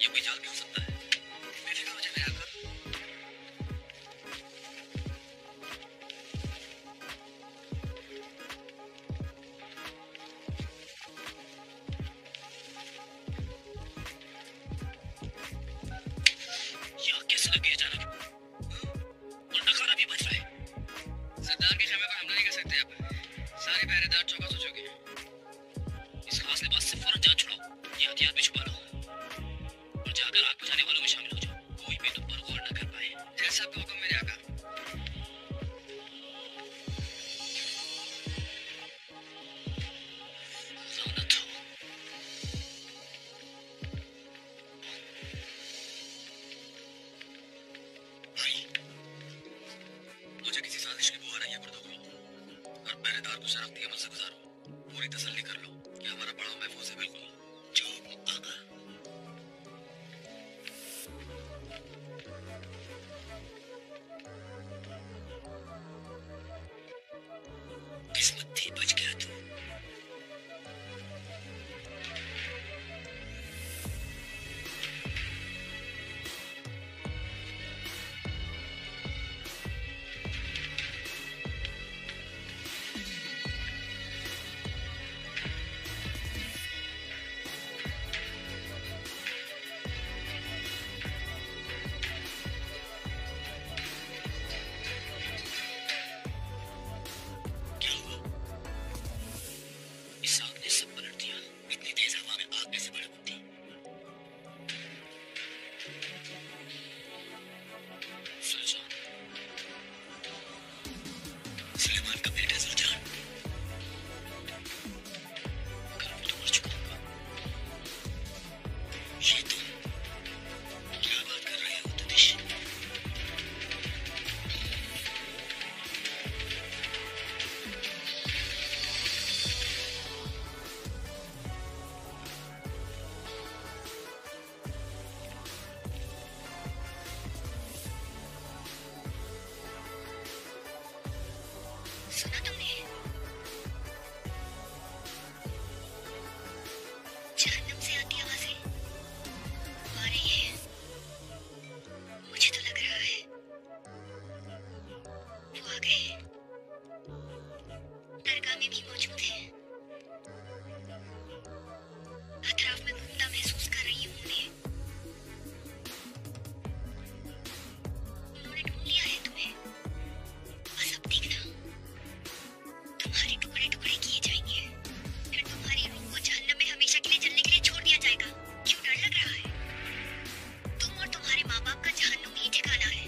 ये कोई जाल भी हो सकता है। बेफिक्र हो जाए मेरे आका। यहाँ कैसे लग गई अचानक? और नखारा भी बज रहा है। सरदार के खेमे पर हमला नहीं कर सकते अब। सारे पहरेदार चौकस हो चुके हैं। इस खास लिबास से फौरन जान छुड़ाओ। ये हथियार भी छुपा लो और जाकर आग बुझाने वालों में शामिल हो जाओ। कोई भी तुम पर गौर न कर पाए। जैसा आपका हुक्म मेरे आका। लानत हो। भाई, मुझे किसी साजिश की बू आ रही है बर्दोगलो। हर पहरेदार को शरारती अमल से गुजारो। पूरी तसल्ली कर लो कि हमारा पड़ाव महफूज है। बिल्कुल जो आका। किस्मत थी, बच गया तू। क्या हुआ? इस आग ने सब पलट दिया। इतनी तेज हवा में आग कैसे भड़क उठती? सुल्तान, सुलेमान का बेटा सुल्तान। मगर वो तो मर चुका होगा। ये तुम क्या बात कर रहे हो तदिश? सुना तुमने? जहन्नुम से आती आवाजें आ रही हैं। मुझे तो लग रहा है वो आ गए। दरगाह में भी मौजूद हैं। अतराफ में घूमता महसूस कर रही हूँ उन्हें। उन्होंने ढूंढ लिया है तुम्हें। बस अब देखना, तुम्हारे टुकड़े टुकड़े किए जाएंगे। फिर तुम्हारी रूह को जहन्नम में हमेशा के लिए जलने के लिए छोड़ दिया जाएगा। क्यों डर लग रहा है? तुम और तुम्हारे माँ बाप का जहन्नुम ही ठिकाना है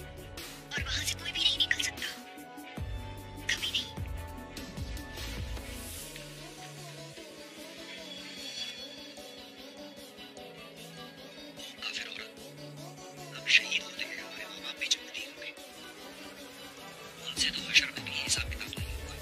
और वहां से कोई भी नहीं निकल सकता। कभी नहीं। काफिर औरत, हम शहीद होने के हमारे माँ बाप भी जन्नती होंगे। उनसे तो हशर में भी हिसाब किताब नहीं होगा।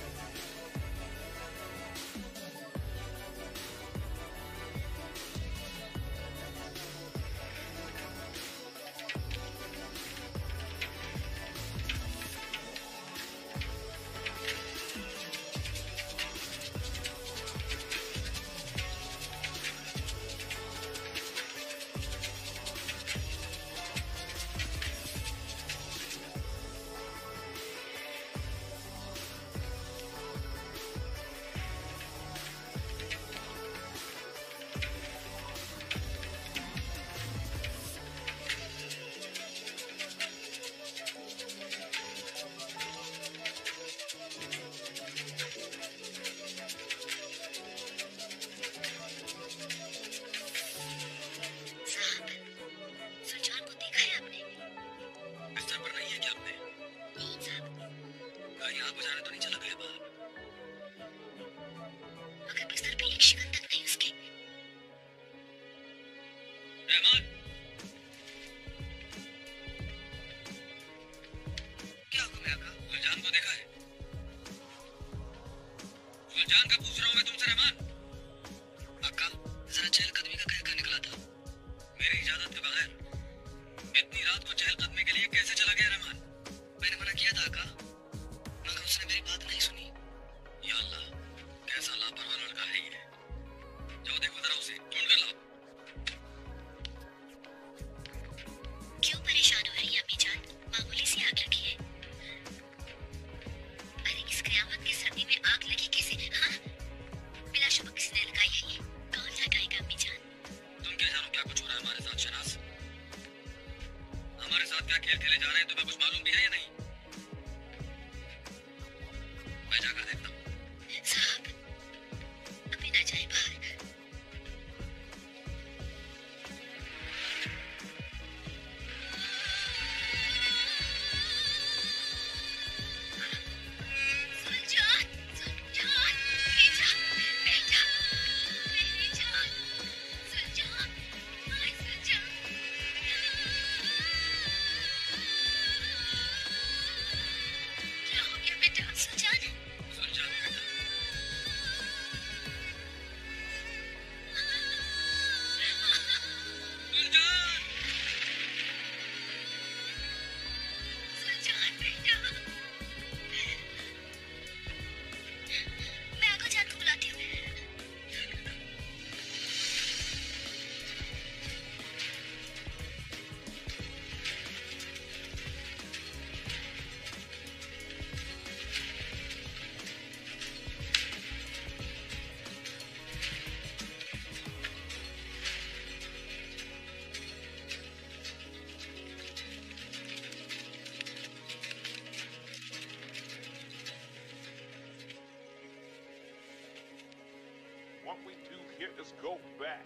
Let's go back.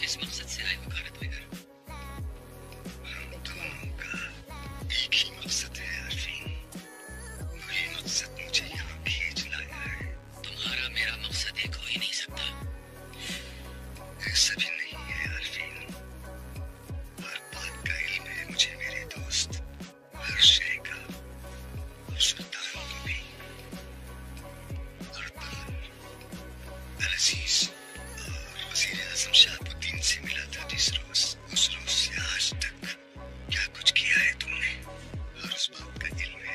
किस मकसद से आई वकालत में घर? हम दोनों का एक ही मकसद है आरफीन। वही मकसद मुझे यहाँ खींच लाया है। तुम्हारा मेरा मकसद एक हो ही नहीं सकता। ऐसा भी नहीं है आरफीन। हर बात का इल्म है मुझे मेरे दोस्त, हर शय का, और सुल्तान को भी। अरतान, अल-अजीज और वज़ीर आज़म शहाबुद्दीन से मिला था जिस रोज, उस रोज से आज तक क्या कुछ किया है तुमने, और उस बात का इल्म है।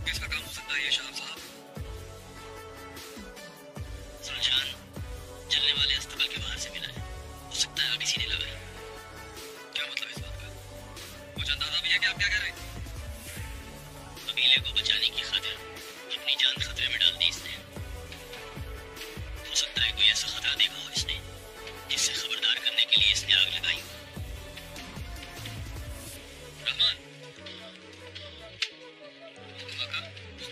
किसका काम हो सकता है ये शाह साहब? सुलझान जलने वाले अस्पताल के बाहर से मिला है। हो सकता है आग इसी ने लगाई। क्या मतलब इस बात का? कुछ अंदाजा भी है कि आप क्या कह रहे हैं? कबीले को बचाने की खातिर अपनी जान खतरे में डाल दी इसने। हो सकता है कोई ऐसा खतरा देखा हो इसने जिससे खबरदार करने के लिए इसने आग लगाई। रहमान,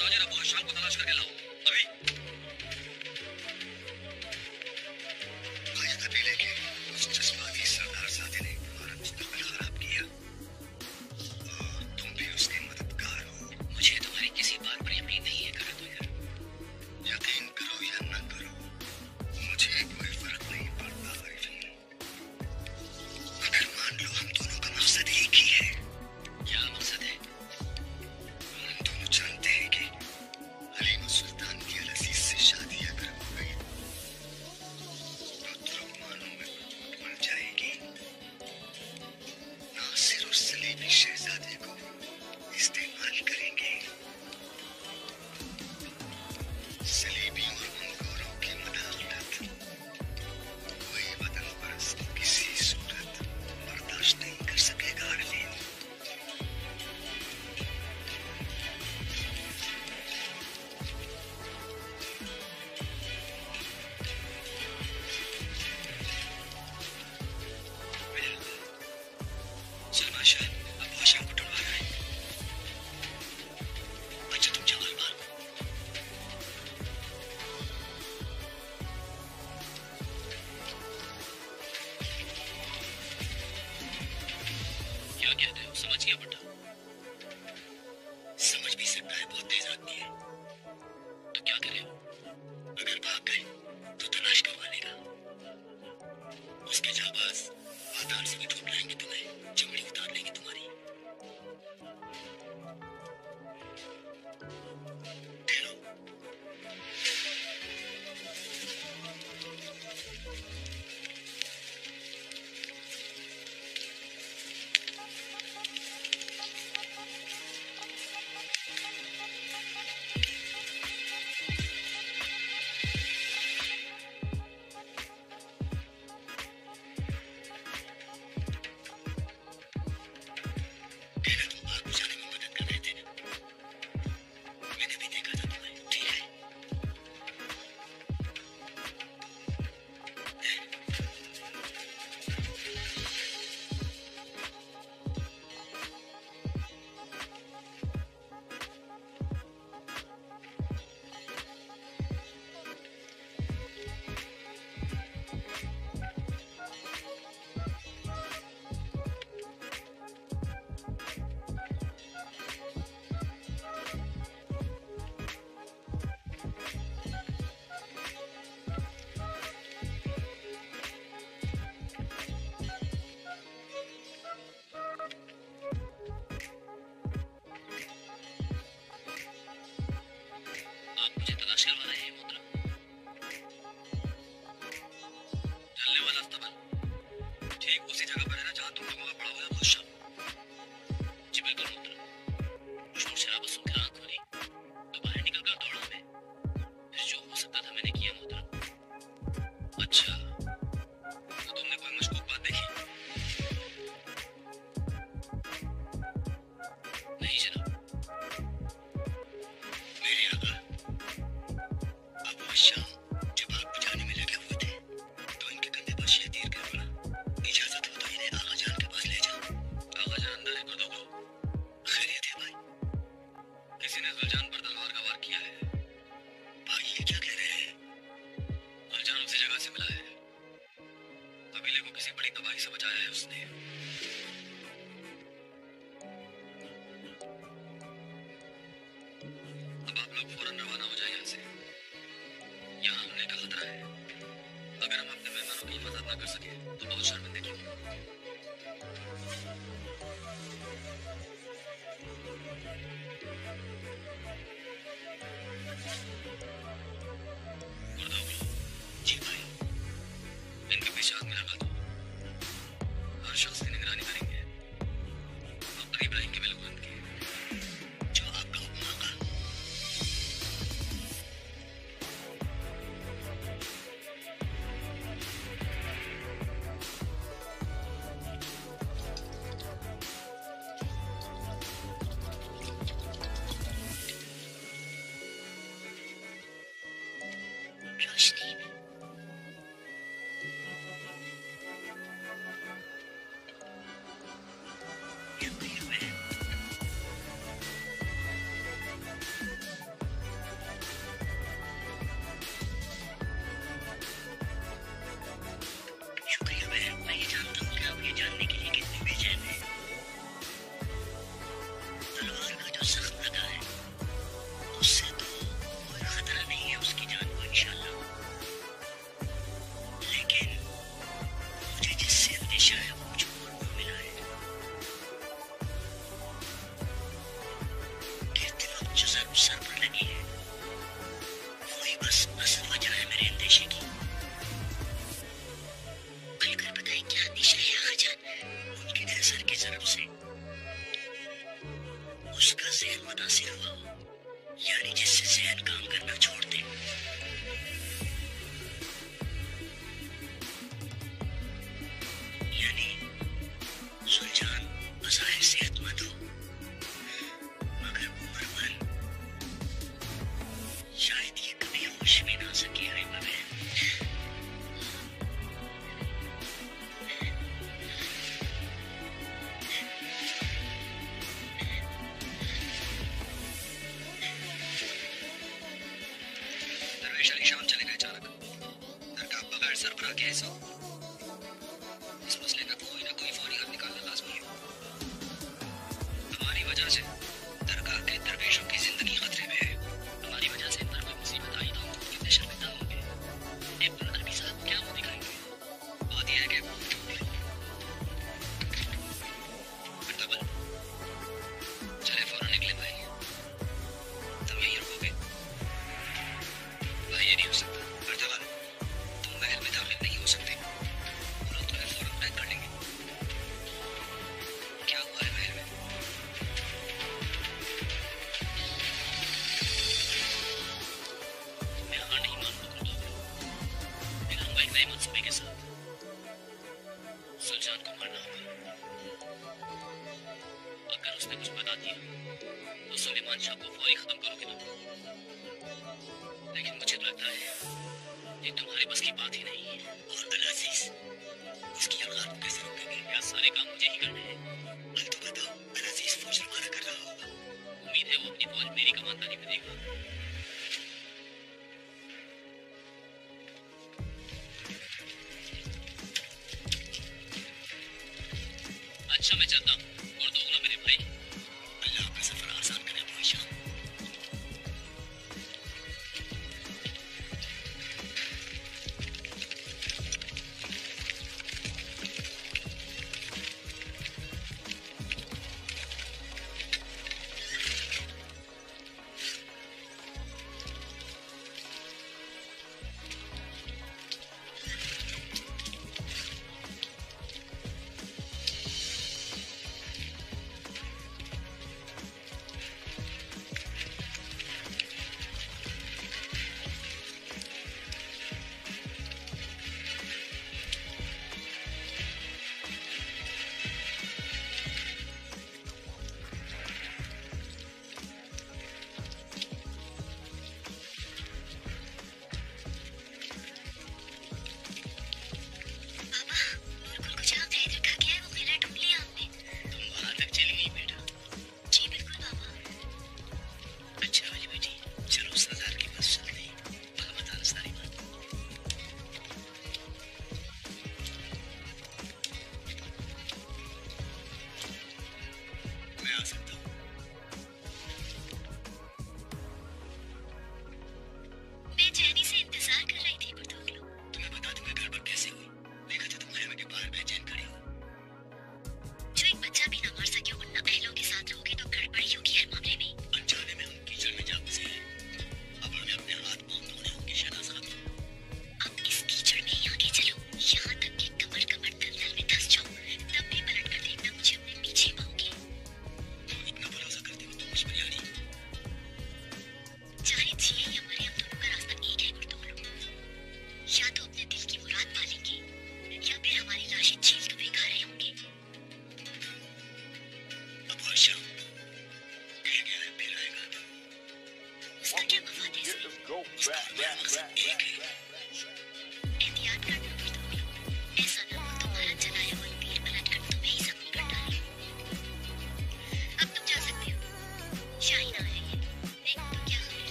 ताजिर अबू हशाम को तलाश करके लाओ अभी। आज कबीले के उस जज्बाती सरदार साथे ने हमारा मुस्तकबिल खराब किया, और तुम भी उसके मददगार हो। मुझे तुम्हारी किसी बात पर यकीन नहीं है करा तो यार। यकीन करो या न करो, मुझे कोई फर्क नहीं पड़ता आरिफीन। अगर मान लो हम दोनों का मकसद एक ही है। क्या मकसद है? हम दोनों जानते हैं कि हलीमा सुल्तान की अल-अजीज से शादी अगर हो गई तो तुर्कमानों में बन जाएगी। नासिर और सलीबी शहजादे को इस्तेमाल करेंगे। सलीबियों और मंगोरों की मदाखलत कोई वतन परस्त किसी सूरत बर्दाश्त नहीं कर सकेगा आरफीन। सलमान शाह, अबू हशाम क्या कहते हो? समझ गया बेटा। समझ भी सकता है, बहुत तेज आदमी है। तो क्या करे? अगर भाग गए तो तलाश करवा लेगा। उसके जाबाज पाताल से भी ढूंढ लाएंगे तुम्हें, चमड़ी उतार लेंगे तुम्हारी। ठहरो। देखा तुम आग बुझाने में मदद कर रहे थे। मैंने भी देखा था तुम्हें, ठीक है? आप मुझे तलाश करवा रहे हैं मोहतरम? जलने वाला अस्तबल ठीक उसी जगह पर है ना जहाँ तुम लोगों का पड़ा हुआ है वो शव? जी बिल्कुल मोहतरम। शोर शराबा सुनकर आँख खोली तो बाहर निकलकर दौड़ा मैं। फिर जो हो सकता था मैंने किया मोहतरम। अच्छा, तो तुमने कोई मशकूक बात देखी? नहीं जनाब। मेरे आका, अब वो शाम जब आग बुझाने में लगे हुए थे तो इनके कंधे पर शेर तीर गिर पड़ा। इजाजत हो तो इन्हें आगा जान के पास ले जाओ। आगा जान अंदर है, कर दो गुरु। खैरियत है भाई? किसी ने जुलजान पर तलवार का वार किया है। भाई ये क्या कह रहे हैं? जुलजान उसी जगह से मिला है। कबीले को किसी बड़ी तबाही से बचाया है उसने। अब आप लोग फौरन रवाना हो जाए यहाँ से। यहाँ हमले का खतरा है। अगर हम अपने मेहमानों की हिफाजत न कर सके तो बहुत शर्मिंदगी होगी। गुरदोगलो, जी भाई। इनके पीछे आदमी लगा दो। हर शख्स की निगरानी करेंगे। आप करीब रहेंगे बिल्कुल इनके। जो आपका हुक्म आका। रोशनी रुके हुए हैं। शुक्रिया बहन, मैं ये जानता हूँ कि आप ये जानने के लिए कितने बेचैन हैं। तलवार का जो सख्त लगा है उससे तो कोई खतरा नहीं है उसकी जान को इंशाल्लाह। लेकिन मुझे जिससे अंदेशा है वो मुझको और वो मिला है। गिरते वक्त जो ज़रूर सर पर लगी है वही बस असल वजह है मेरे अंदेशे की। खुलकर बताएं क्या अंदेशा है आगाजान? उनके असर की तरफ से उसका ज़हन मुतासिर हुआ हो, यानी जिससे ज़हन काम करना छोड़ दे। यानी सुलझान बज़ाहिर सेहतमंद हो मगर उम्रमंद। शायद ये कभी होश में ना सके हाइमा बहन। दरवेश अली शाम चले गए अचानक। दरगाह बगैर सरबराह के ऐसा। इस मसले का कोई ना कोई फौरी हल निकालना लाजमी है। उसने कुछ बता दिया तो सुलेमान शाह को फौरी खत्म करोगे तुम। लेकिन मुझे तो लगता है ये तुम्हारे बस की बात ही नहीं है। और अल-अज़ीज़ उसकी औलाद को कैसे रोकेंगे? क्या सारे काम मुझे ही करने हैं? अब तो बताओ, अल-अज़ीज़ फौज रवाना कर रहा होगा। उम्मीद है वो अपनी फौज मेरी कमानदारी में देगा। अच्छा मैं चलता हूँ। और दोगला मेरे भाई, अल्लाह आपका सफर आसान करे अबू हिशाम।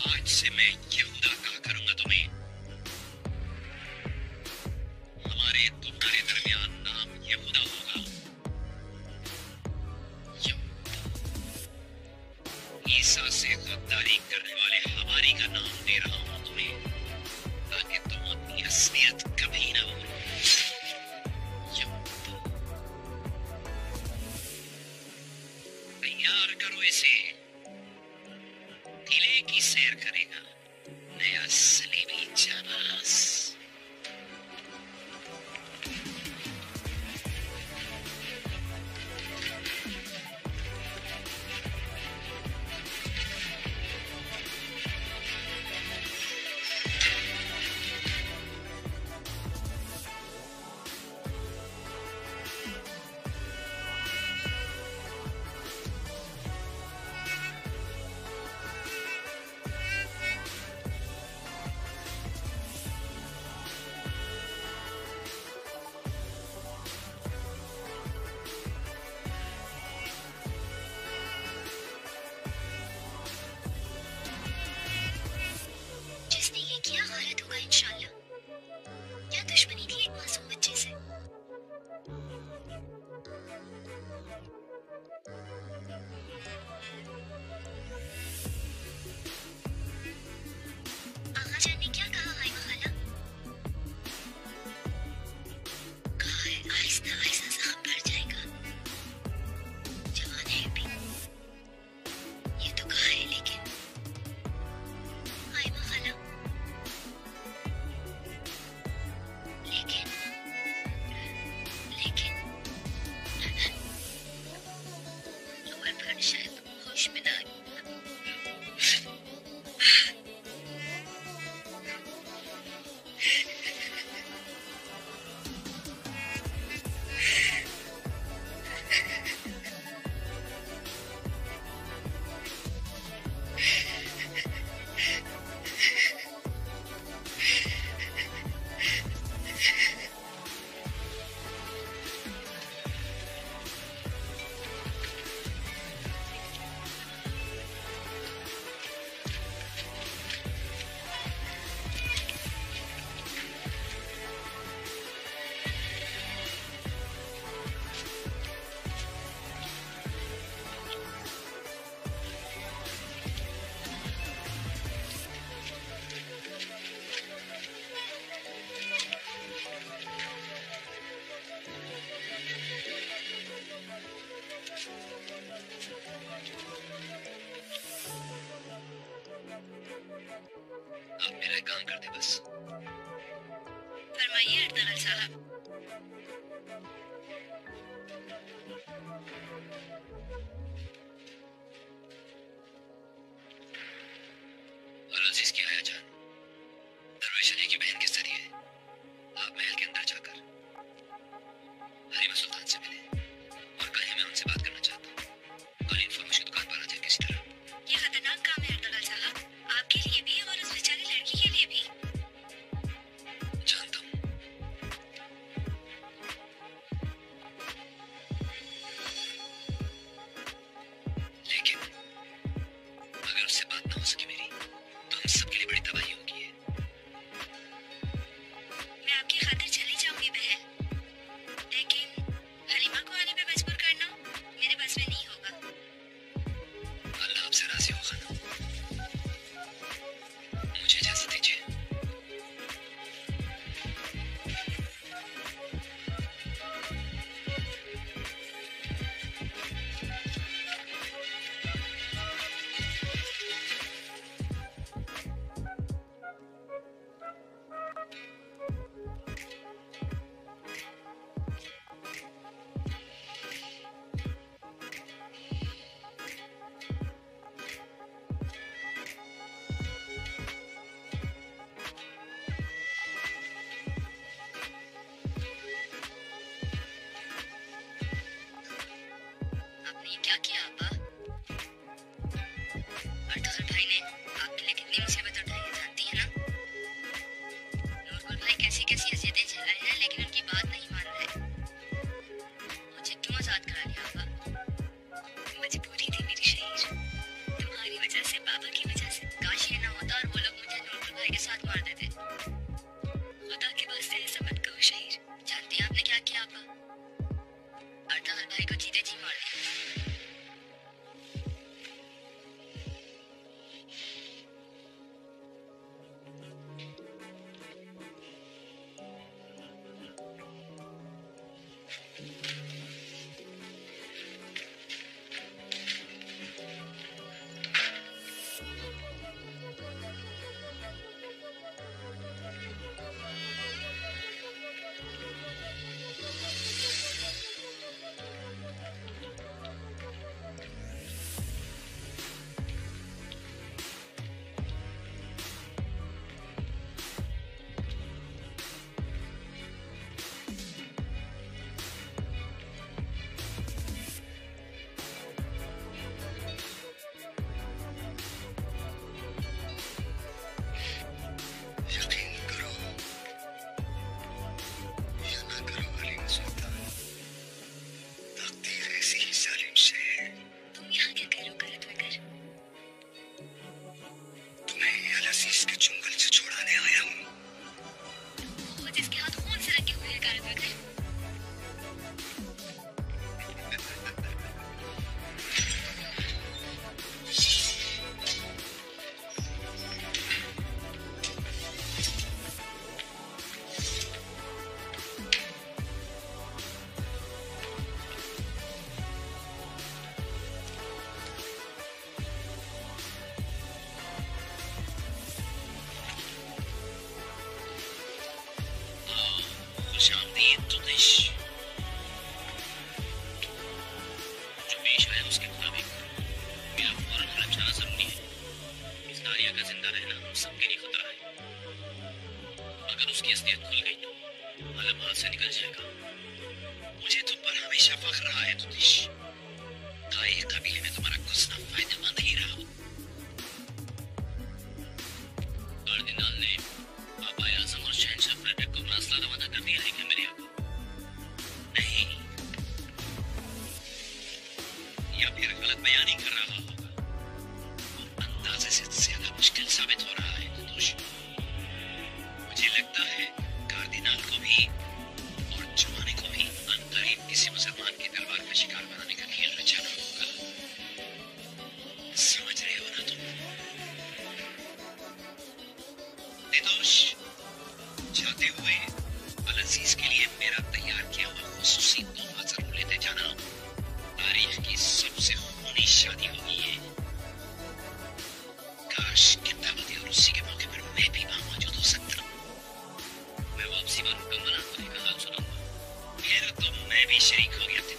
आज से मैं यहूदा कहा करूंगा तुम्हें। हमारे फरमाइए अर्तगल साहब। अजीज क्या है जान? दरवेश अली की बहन किस तरह है? आप महल के अंदर जाकर हरीमा सुल्तान से मिले और कहें मैं उनसे बात करना चाहता हूँ। कल इंफॉर्मेशन दुकान पर आ जाए किसी तरह। ये खतरनाक काम है अर्तगल साहब, आपके लिए भी और उस बेचारी लड़की के लिए भी। जानता हूँ, लेकिन अगर उससे बात ना हो सके मेरी तो हम सबके लिए बड़ी तबाही होगी। मैं आपकी खातिर चली जाऊंगी बहन, लेकिन हलीमा को आने पे मजबूर करना मेरे बस में नहीं होगा। अल्लाह आपसे राजी हो खाना, मुझे इजाजत दीजिए। आपने ये क्या किया अब्बा? अर्तगल भाई ने आपके लिए कितनी मुसीबत उठाई है जानती है ना? नूरगुल भाई कैसी कैसी अज़ियतें झेल रहे हैं, लेकिन उनकी बात नहीं मान रहे। मुझे क्यों आजाद करा लिया अब्बा? मजबूरी थी मेरी शहीर, तुम्हारी वजह से, पापा की वजह से। काश ये ना होता और वो लोग मुझे नूरगुल भाई के साथ मार देते। खुदा के वास्ते ऐसा मत कहो शहीर। जानती हैं आपने क्या किया अब्बा? अर्तगल भाई को जीते जी मार दिया। यकीन करो या ना करो हलीमा सुल्तान, तकदीर ऐसी ही जालिम से है। तुम यहाँ क्या करो करत वगर? तुम्हें अल अजीज के चुंगल से छुड़ाने आया हूँ। वो जिसके हाथ खून से रखे हुए हैं करत वगर। खुशामदीद तुदिश। जो पेश आया उसके मुताबिक मेरा फौरन हलफ जाना जरूरी है। इस दारिया का जिंदा रहना हम सबके लिए खतरा है। अगर उसकी असलियत खुल गई तो हलफ हाथ से निकल जाएगा। मुझे तुम पर हमेशा फख्र रहा है तुदिश। ताई कबीले में तुम्हारा घुसना फायदेमंद ही रहा। कार्दिनाल ने पापा आजम और शहंशाह फ्रेडरिक को मरसला रवाना कर दिया है कि मेरे आका? नहीं, या फिर गलत बयानी कर रहा होगा। अंदाजे से ज्यादा मुश्किल साबित हो रहा है तुदुश। मुझे लगता है कार्दिनाल को भी और जमाने को भी अनकरीब किसी मुसलमान की तलवार का शिकार बनाने का खेल रचाना होगा। समझ रहे हो ना तुम? तुदुश, जाते हुए अल अजीज के लिए मेरा तैयार किया हुआ खुसूसी तोहफा जरूर लेते जाना। तारीख की सबसे खूनी शादी होगी ये। काश